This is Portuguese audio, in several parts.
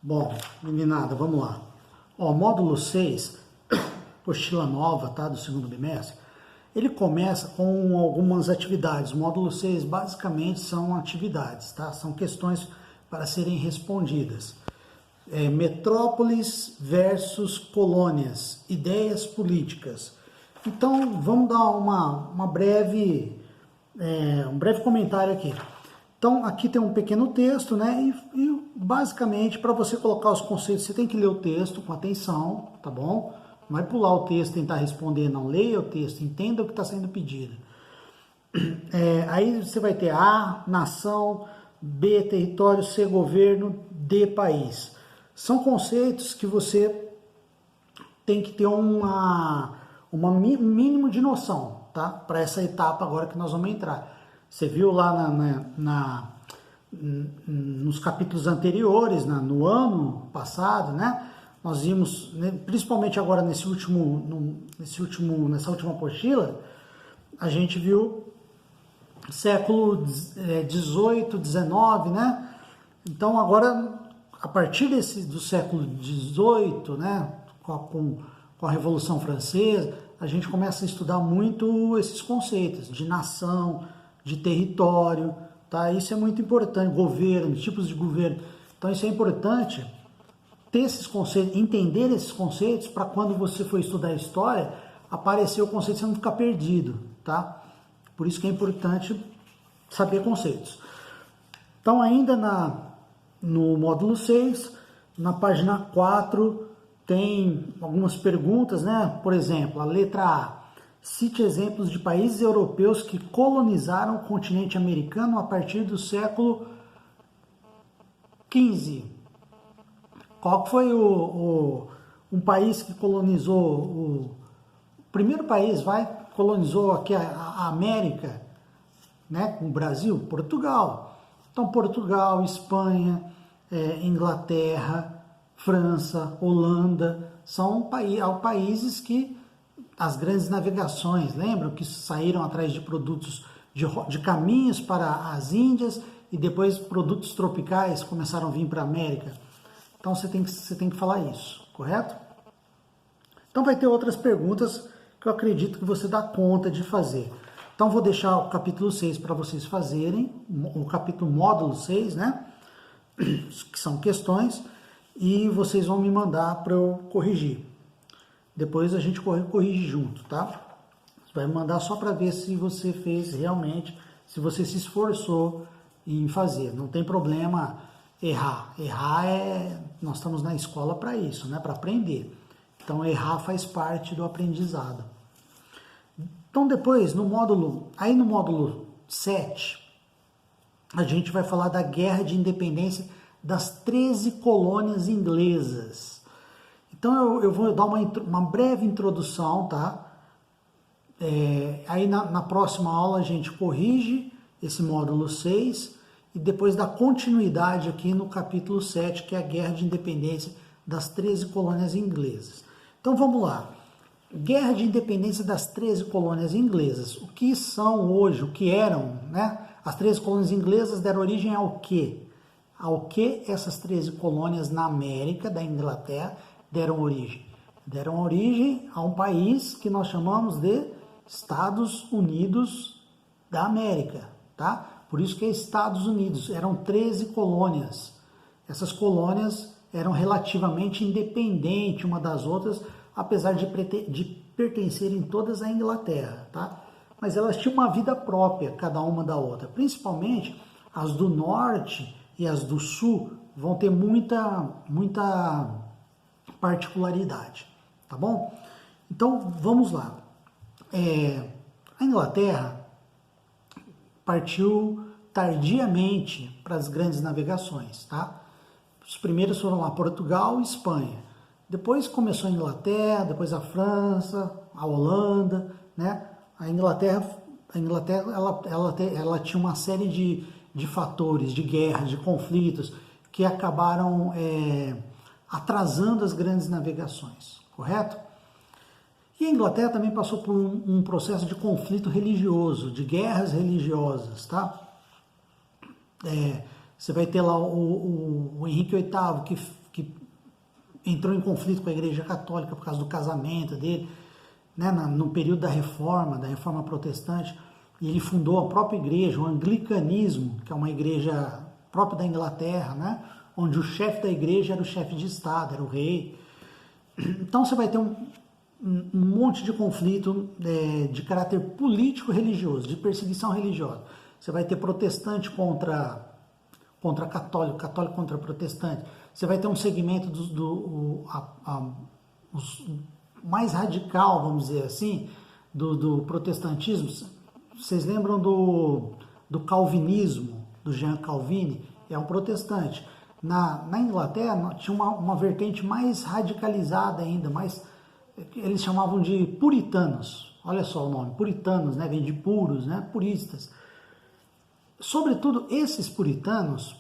Bom, meninada, vamos lá. Ó, módulo 6, apostila nova, tá, do segundo bimestre, ele começa com algumas atividades. O módulo 6 basicamente são atividades, tá? São questões para serem respondidas. Metrópoles versus colônias, ideias políticas. Então, vamos dar um breve comentário aqui. Então, aqui tem um pequeno texto, né? E basicamente, para você colocar os conceitos, você tem que ler o texto com atenção, tá bom? Não vai pular o texto e tentar responder, não. Leia o texto, entenda o que está sendo pedido. Aí você vai ter A, nação, B, território, C, governo, D, país. São conceitos que você tem que ter um mínimo de noção, tá? Para essa etapa agora que nós vamos entrar. Você viu lá nos capítulos anteriores, no ano passado, né? Nós vimos, principalmente agora nessa última apostila, a gente viu século XVIII, XIX, né? Então agora, a partir do século XVIII, né? Com a Revolução Francesa, a gente começa a estudar muito esses conceitos de nação, de território, tá? Isso é muito importante, governo, tipos de governo. Então isso é importante, ter esses conceitos, entender esses conceitos, para quando você for estudar história, aparecer o conceito, você não ficar perdido, tá? Por isso que é importante saber conceitos. Então ainda no módulo 6, na página 4, tem algumas perguntas, né? Por exemplo, a letra A. Cite exemplos de países europeus que colonizaram o continente americano a partir do século XV. Qual foi um país que colonizou, o primeiro país, colonizou aqui a América, né, com o Brasil? Portugal. Então, Portugal, Espanha, Inglaterra, França, Holanda, são países que as grandes navegações, lembram? Que saíram atrás de produtos, de caminhos para as Índias, e depois produtos tropicais começaram a vir para a América. Então você tem que falar isso, correto? Então vai ter outras perguntas que eu acredito que você dá conta de fazer. Então vou deixar o capítulo 6 para vocês fazerem, o capítulo módulo 6, né? Que são questões, e vocês vão me mandar para eu corrigir. Depois a gente corrige junto, tá? Você vai mandar só para ver se você fez realmente, se você se esforçou em fazer. Não tem problema errar. Nós estamos na escola para isso, né? Para aprender. Então errar faz parte do aprendizado. Então depois, no módulo 7, a gente vai falar da Guerra de Independência das 13 colônias inglesas. Então eu vou dar uma breve introdução, tá? Aí na próxima aula a gente corrige esse módulo 6 e depois dá continuidade aqui no capítulo 7, que é a Guerra de Independência das 13 colônias inglesas. Então vamos lá. Guerra de Independência das 13 colônias inglesas. O que são hoje, o que eram, né? As 13 colônias inglesas deram origem ao quê? Ao que essas 13 colônias na América, da Inglaterra, deram origem? Deram origem a um país que nós chamamos de Estados Unidos da América, tá? Por isso que é Estados Unidos. Eram 13 colônias. Essas colônias eram relativamente independentes uma das outras, apesar de pertencerem todas à Inglaterra, tá? Mas elas tinham uma vida própria, cada uma da outra. Principalmente as do norte e as do sul vão ter muita particularidade, tá bom? Então, vamos lá. A Inglaterra partiu tardiamente para as grandes navegações, tá? Os primeiros foram lá Portugal e Espanha. Depois começou a Inglaterra, depois a França, a Holanda, né? A Inglaterra ela tinha uma série de fatores, de guerras, de conflitos, que acabaram atrasando as grandes navegações, correto? E a Inglaterra também passou por um processo de conflito religioso, de guerras religiosas, tá? Você vai ter lá o Henrique VIII, que entrou em conflito com a Igreja Católica por causa do casamento dele, né, no período da Reforma Protestante, e ele fundou a própria igreja, o Anglicanismo, que é uma igreja própria da Inglaterra, né, onde o chefe da igreja era o chefe de Estado, era o rei. Então você vai ter um monte de conflito de caráter político-religioso, de perseguição religiosa. Você vai ter protestante contra católico, católico contra protestante. Você vai ter um segmento os mais radical, vamos dizer assim, do protestantismo. Vocês lembram do calvinismo, do Jean Calvin? É um protestante. Na Inglaterra tinha uma vertente mais radicalizada ainda, eles chamavam de puritanos. Olha só o nome, puritanos, né? Vem de puros, né? Puristas. Sobretudo esses puritanos,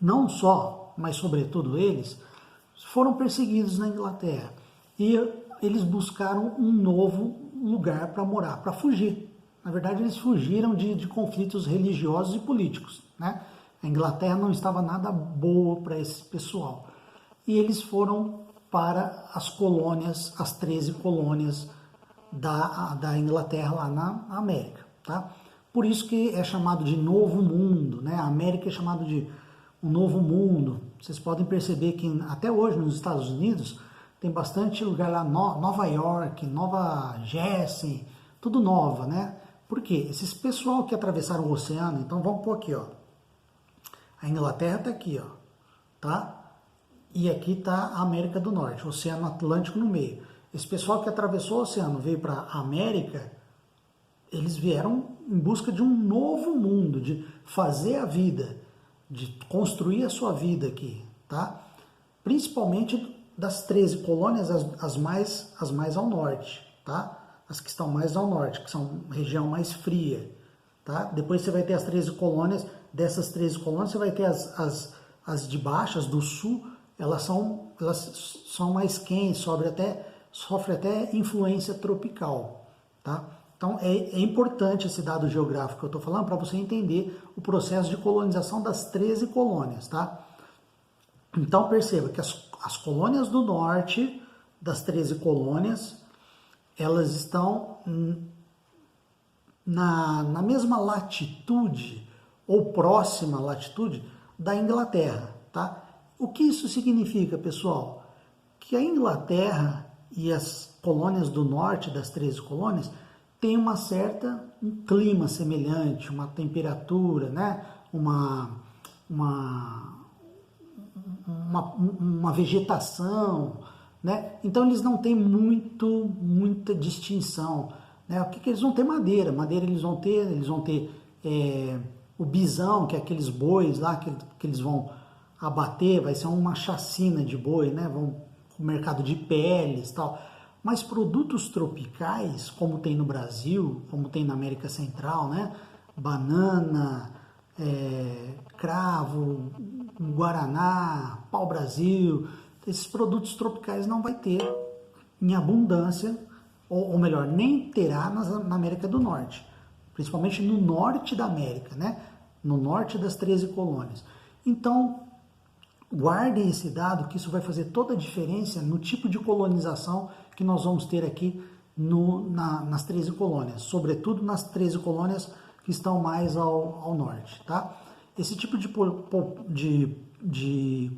não só, mas sobretudo eles, foram perseguidos na Inglaterra. E eles buscaram um novo lugar para morar, para fugir. Na verdade, eles fugiram de conflitos religiosos e políticos, né? A Inglaterra não estava nada boa para esse pessoal. E eles foram para as colônias, as 13 colônias da Inglaterra lá na América, tá? Por isso que é chamado de Novo Mundo, né? A América é chamado de um Novo Mundo. Vocês podem perceber que até hoje nos Estados Unidos tem bastante lugar lá, Nova York, Nova Jersey, tudo nova, né? Por quê? Esses pessoal que atravessaram o oceano, então vamos pôr aqui, ó. A Inglaterra está aqui, ó, tá? E aqui está a América do Norte, o Oceano Atlântico no meio. Esse pessoal que atravessou o oceano veio para a América, eles vieram em busca de um novo mundo, de fazer a vida, de construir a sua vida aqui, tá? Principalmente das 13 colônias, as mais ao norte, tá? As que estão mais ao norte, que são região mais fria, tá? Depois você vai ter as 13 colônias, dessas 13 colônias você vai ter as de baixo, as do sul, elas são mais quentes, sofre até influência tropical, tá? Então é importante esse dado geográfico que eu estou falando para você entender o processo de colonização das 13 colônias, tá? Então perceba que as colônias do norte, das 13 colônias, elas estão na mesma latitude ou próxima latitude da Inglaterra, tá? O que isso significa, pessoal? Que a Inglaterra e as colônias do norte, das 13 colônias, têm um clima semelhante, uma temperatura, né? uma vegetação, né? Então eles não têm muita distinção, né? O que eles vão ter? Madeira eles vão ter o bisão, que é aqueles bois lá que eles vão abater, vai ser uma chacina de boi, né? Vão o mercado de peles, tal. Mas produtos tropicais, como tem no Brasil, como tem na América Central, né? Banana, cravo, guaraná, pau-brasil, esses produtos tropicais não vai ter em abundância, ou melhor, nem terá na América do Norte, principalmente no norte da América, né? No norte das 13 colônias. Então, guardem esse dado, que isso vai fazer toda a diferença no tipo de colonização que nós vamos ter aqui nas 13 colônias, sobretudo nas 13 colônias que estão mais ao norte, tá? Esse tipo de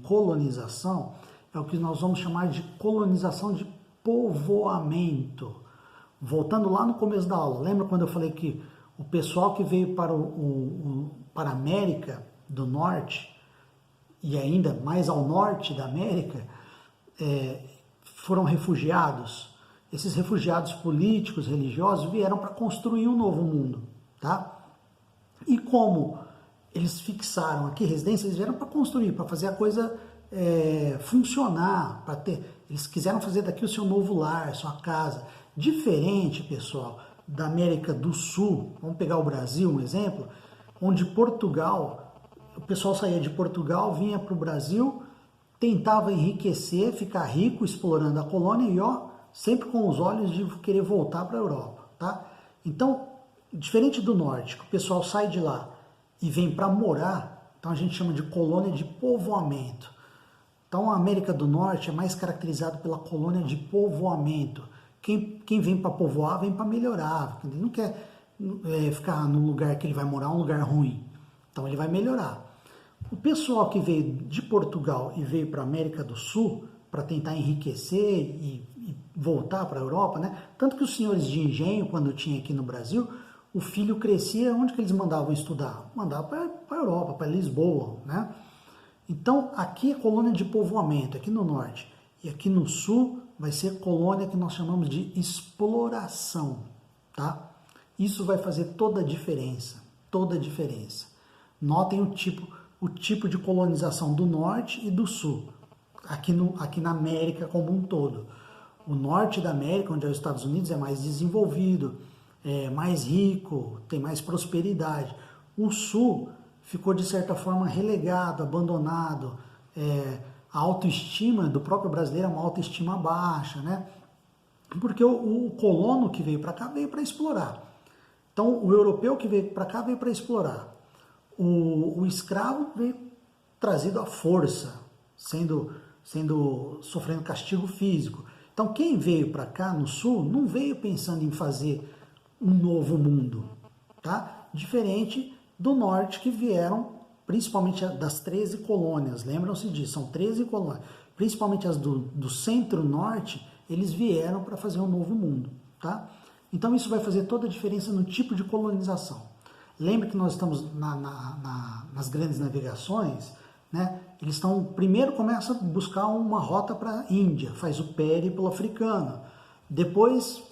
colonização é o que nós vamos chamar de colonização de povoamento. Voltando lá no começo da aula, lembra quando eu falei que o pessoal que veio para a América do Norte, e ainda mais ao norte da América, foram refugiados. Esses refugiados políticos, religiosos, vieram para construir um novo mundo, tá? E como eles fixaram aqui residência, eles vieram para construir, para fazer a coisa funcionar, eles quiseram fazer daqui o seu novo lar, sua casa. Diferente, pessoal, da América do Sul, vamos pegar o Brasil, um exemplo, onde Portugal, o pessoal saía de Portugal, vinha para o Brasil, tentava enriquecer, ficar rico, explorando a colônia e sempre com os olhos de querer voltar para a Europa, tá? Então, diferente do norte, que o pessoal sai de lá e vem para morar, então a gente chama de colônia de povoamento. Então a América do Norte é mais caracterizado pela colônia de povoamento. Quem vem para povoar, vem para melhorar. Ele não quer ficar num lugar que ele vai morar, um lugar ruim. Então ele vai melhorar. O pessoal que veio de Portugal e veio para a América do Sul para tentar enriquecer e voltar para a Europa, né? Tanto que os senhores de engenho, quando tinha aqui no Brasil, o filho crescia, onde que eles mandavam estudar? Mandavam para a Europa, para Lisboa, né? Então, aqui é colônia de povoamento, aqui no norte. E aqui no sul vai ser colônia que nós chamamos de exploração, tá? Isso vai fazer toda a diferença, toda a diferença. Notem o tipo de colonização do norte e do sul, aqui na América como um todo. O norte da América, onde é os Estados Unidos, é mais desenvolvido, é mais rico, tem mais prosperidade. O sul ficou, de certa forma, relegado, abandonado. A autoestima do próprio brasileiro é uma autoestima baixa, né? Porque o colono que veio para cá veio para explorar. Então, o europeu que veio para cá veio para explorar. O escravo veio trazido à força, sofrendo castigo físico. Então, quem veio para cá no sul não veio pensando em fazer um novo mundo, tá? Diferente do norte, que vieram, principalmente das 13 colônias, lembram-se disso, são 13 colônias, principalmente as do centro-norte, eles vieram para fazer um novo mundo, tá? Então isso vai fazer toda a diferença no tipo de colonização. Lembra que nós estamos nas grandes navegações, né? Eles primeiro começam a buscar uma rota para a Índia, faz o périplo africano, depois